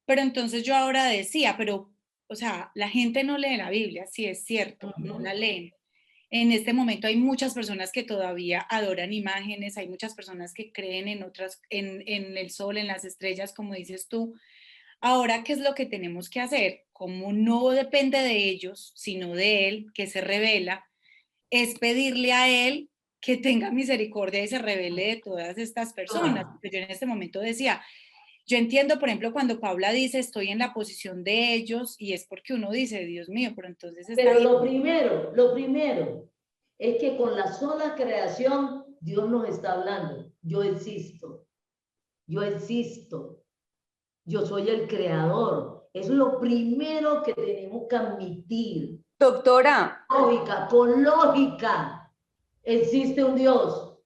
Pero entonces yo ahora decía, pero, o sea, la gente no lee la Biblia, sí es cierto, no la leen. En este momento hay muchas personas que todavía adoran imágenes, hay muchas personas que creen en otras, en el sol, en las estrellas, como dices tú. Ahora, ¿qué es lo que tenemos que hacer? Como no depende de ellos, sino de Él, que se revela, es pedirle a Él que tenga misericordia y se revele de todas estas personas. Porque yo en este momento decía, yo entiendo, por ejemplo, cuando Paula dice estoy en la posición de ellos, y es porque uno dice, Dios mío, pero entonces está Pero bien. lo primero es que con la sola creación Dios nos está hablando. Yo existo, yo soy el creador. Es lo primero que tenemos que admitir. Doctora. Lógica, con lógica, existe un Dios.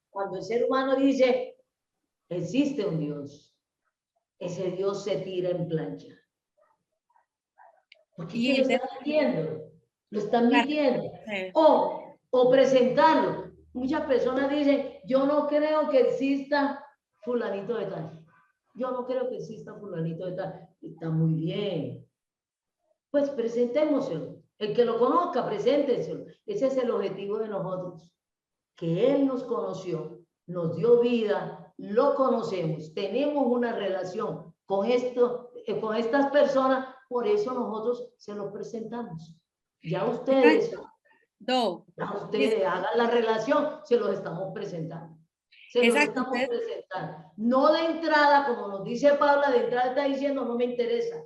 Cuando el ser humano dice, existe un Dios, ese Dios se tira en plancha. Porque Y lo están mintiendo, lo están mintiendo. O presentarlo. Muchas personas dicen, yo no creo que exista fulanito de tal. Yo no creo que exista fulanito de tal. Está muy bien. Pues presentémoselo. El que lo conozca, preséntenselo. Ese es el objetivo de nosotros. Que Él nos conoció, nos dio vida, lo conocemos, tenemos una relación con estas personas, por eso nosotros se los presentamos. Ya ustedes hagan la relación, se los estamos presentando. Se los estamos presentando. No de entrada, como nos dice Paula, de entrada está diciendo, no me interesa.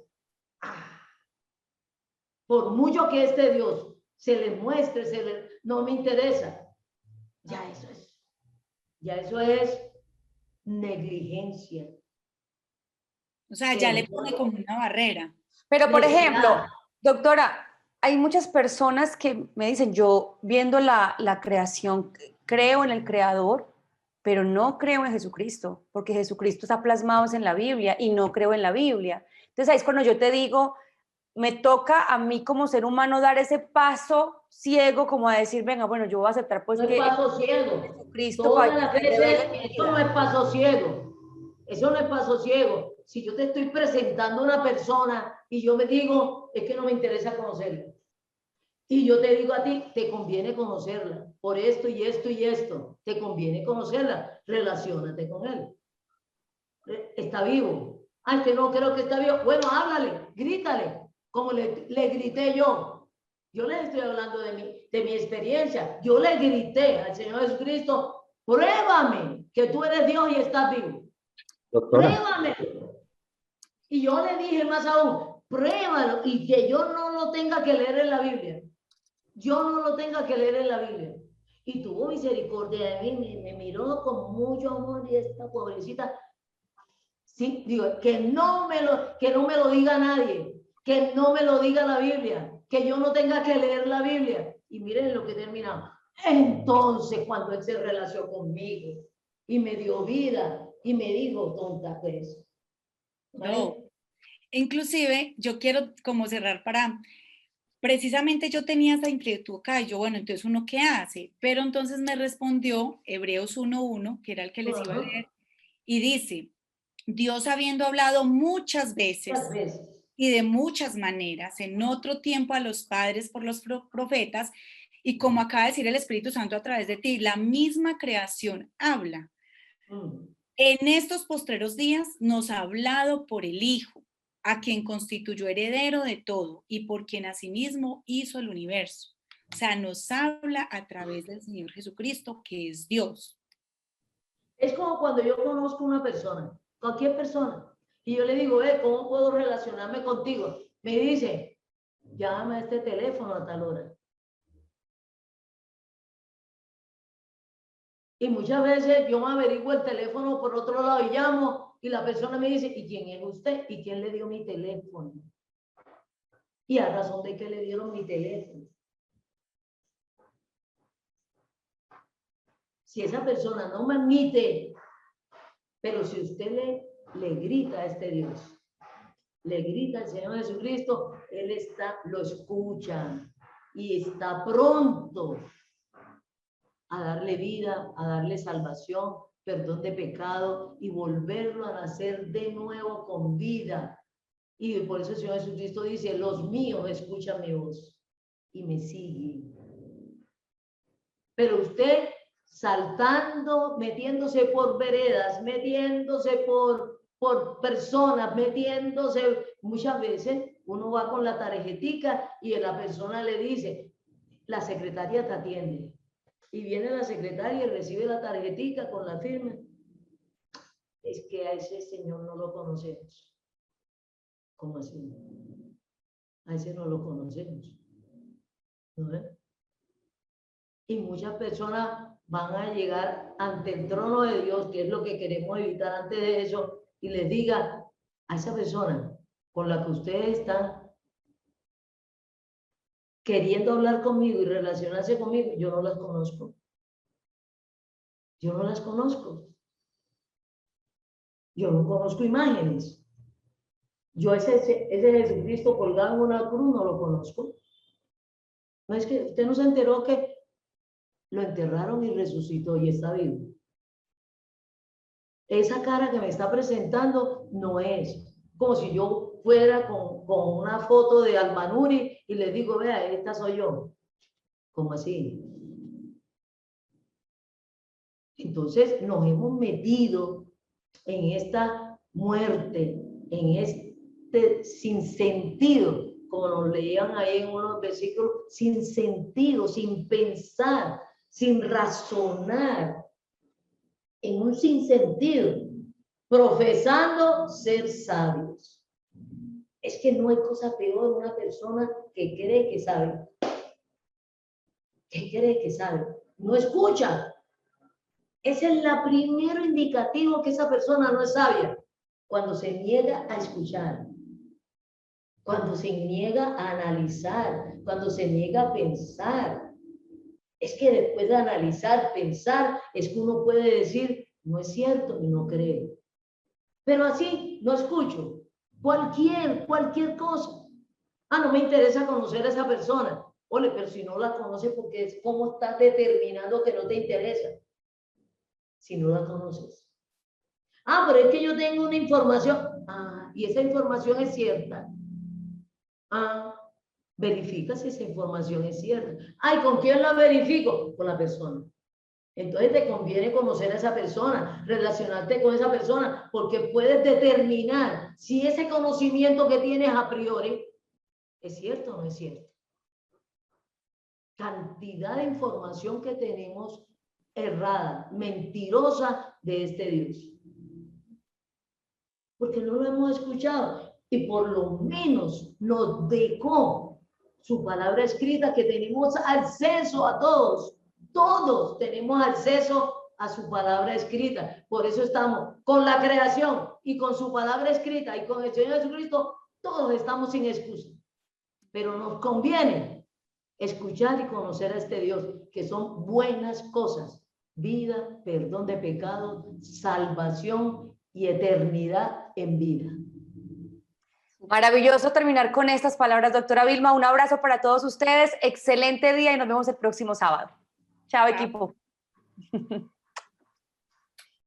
Por mucho que este Dios se le muestre, no me interesa. Ya eso es negligencia. O sea, ya le pone como una barrera. Pero, por ejemplo, doctora, hay muchas personas que me dicen, yo viendo la creación, creo en el creador, pero no creo en Jesucristo, porque Jesucristo está plasmado en la Biblia y no creo en la Biblia. Entonces ahí es cuando yo te digo, me toca a mí como ser humano dar ese paso ciego, como a decir, venga, bueno, yo voy a aceptar pues no que es paso ciego. Jesucristo Todas las veces, eso no es paso ciego. Eso no es paso ciego. Si yo te estoy presentando a una persona y yo me digo, es que no me interesa conocerla. Y yo te digo a ti, te conviene conocerla. Por esto y esto y esto. Te conviene conocerla. Relaciónate con él. Está vivo. Ay, que no creo que está vivo. Bueno, háblale, grítale. Como le grité yo. Yo les estoy hablando de mi experiencia. Yo le grité al Señor Jesucristo, pruébame que tú eres Dios y estás vivo. Doctora. Pruébame. Y yo le dije más aún, pruébalo y que yo no lo tenga que leer en la Biblia. Yo no lo tenga que leer en la Biblia. Y tuvo misericordia de mí, me miró con mucho amor y esta pobrecita, sí, digo, que no me lo diga nadie, que no me lo diga la Biblia, que yo no tenga que leer la Biblia. Y miren lo que terminamos. Entonces, cuando él se relacionó conmigo y me dio vida y me dijo, tonta pues. No. Inclusive, yo quiero como cerrar para... Precisamente yo tenía esa inquietud acá, y yo, bueno, entonces ¿uno qué hace? Pero entonces me respondió Hebreos 1:1, que era el que les iba a leer, y dice, Dios habiendo hablado muchas veces y de muchas maneras en otro tiempo a los padres por los profetas, y como acaba de decir el Espíritu Santo a través de ti, la misma creación habla. En estos postreros días nos ha hablado por el Hijo, a quien constituyó heredero de todo y por quien asimismo hizo el universo. O sea, nos habla a través del Señor Jesucristo, que es Dios. Es como cuando yo conozco a una persona, cualquier persona, y yo le digo, ¿cómo puedo relacionarme contigo? Me dice, llama a este teléfono a tal hora. Y muchas veces yo me averiguo el teléfono por otro lado y llamo y la persona me dice, ¿y quién es usted? ¿Y quién le dio mi teléfono? Y a razón de que le dieron mi teléfono. Si esa persona no me admite, pero si usted le grita a este Dios, le grita al Señor Jesucristo, Él lo escucha y está pronto a darle vida, a darle salvación, perdón de pecado y volverlo a nacer de nuevo con vida. Y por eso el Señor Jesucristo dice, los míos escuchan mi voz y me siguen. Pero usted saltando, metiéndose por veredas, metiéndose por personas, metiéndose, muchas veces uno va con la tarjetica y la persona le dice, la secretaria te atiende. Y viene la secretaria y recibe la tarjetica con la firma. Es que a ese señor no lo conocemos. ¿Cómo así? A ese no lo conocemos. ¿No ves? Y muchas personas van a llegar ante el trono de Dios, que es lo que queremos evitar antes de eso, y les diga a esa persona con la que ustedes están queriendo hablar conmigo y relacionarse conmigo, yo no las conozco. Yo no las conozco. Yo no conozco imágenes. Yo ese Jesucristo colgado en una cruz no lo conozco. No es que usted no se enteró que lo enterraron y resucitó y está vivo. Esa cara que me está presentando no es como si yo fuera con una foto de Almanuri y le digo, vea, esta soy yo. ¿Cómo así? Entonces nos hemos metido en esta muerte, en este sinsentido, como nos leían ahí en unos versículos, sin sentido, sin pensar, sin razonar, en un sinsentido, profesando ser sabios. Es que no hay cosa peor una persona que cree que sabe. Que cree que sabe. No escucha. Ese es el primer indicativo que esa persona no es sabia. Cuando se niega a escuchar. Cuando se niega a analizar. Cuando se niega a pensar. Es que después de analizar, pensar, es que uno puede decir, no es cierto y no creo. Pero así no escucho. Cualquier cosa. Ah, no me interesa conocer a esa persona. Ole, pero si no la conoces, porque es cómo estás determinando que no te interesa. Si no la conoces. Ah, pero es que yo tengo una información. Ah, y esa información es cierta. Ah, verifica si esa información es cierta. Ay, ¿con quién la verifico? Con la persona. Entonces te conviene conocer a esa persona, relacionarte con esa persona, porque puedes determinar si ese conocimiento que tienes a priori es cierto o no es cierto. Cantidad de información que tenemos errada, mentirosa de este Dios. Porque no lo hemos escuchado y por lo menos nos dejó su palabra escrita, que tenemos acceso a todos. Todos tenemos acceso a su palabra escrita. Por eso estamos con la creación y con su palabra escrita y con el Señor Jesucristo, todos estamos sin excusa. Pero nos conviene escuchar y conocer a este Dios, que son buenas cosas: vida, perdón de pecado, salvación y eternidad en vida. Maravilloso terminar con estas palabras, doctora Vilma. Un abrazo para todos ustedes. Excelente día y nos vemos el próximo sábado. Chao, equipo.